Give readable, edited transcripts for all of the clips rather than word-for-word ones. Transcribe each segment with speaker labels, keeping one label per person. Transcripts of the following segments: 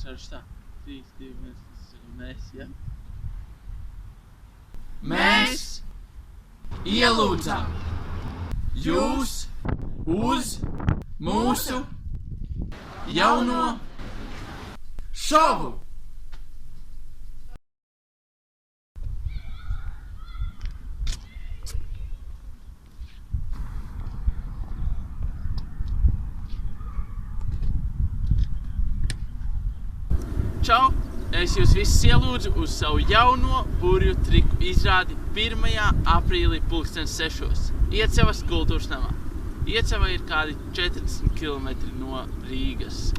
Speaker 1: Sākšu tā. 3, 2, 1, tas ir mēs, ja?
Speaker 2: Mēs ielūdzam jūs uz mūsu jauno šovu!
Speaker 1: Čau! Es jūs visus ielūdzu uz savu jauno burvju triku izrādi 1. aprīlī 6:00 Iecavas kultūras namā. Iecava ir kādi 40 km no Rīgas.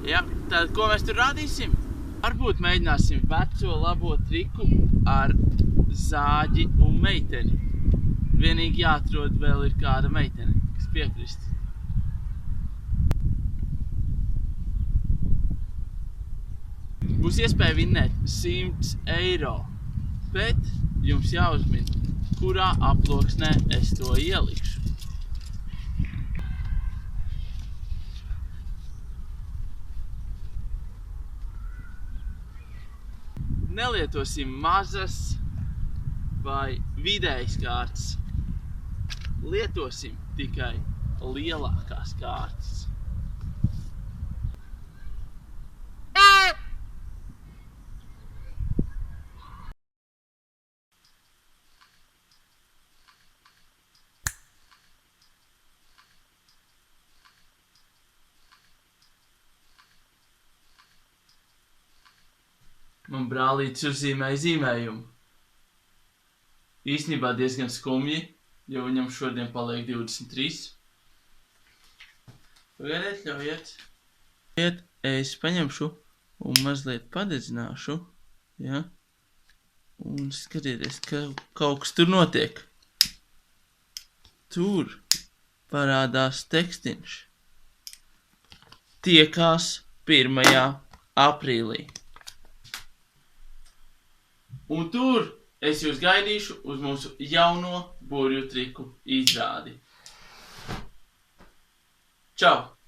Speaker 1: Ja, tad ko mēs tur rādīsim? Varbūt mēģināsim veco labo triku ar zāģi un meiteni. Vienīgi jāatrod vēl ir kāda meitene, kas piekrist. Būs iespēja vinnēt 100 eiro, bet jums jāuzmin, kurā aploksnē es to ielikšu. Nelietosim mazas vai vidējas kārtas. Lietosim tikai lielākās kārtas. Man brālītis uzzīmēja zīmējumu. Īstenībā diezgan skumji, jo viņam šodien paliek 23. Pagaidiet, ļaujiet. Es paņemšu un mazliet padedzināšu, ja? Un skatieties, ka kaut kas tur notiek. Tur parādās tekstiņš. Tiekās 1. aprīlī. Un tur es jūs gaidīšu uz mūsu jauno burvju triku izrādi. Čau!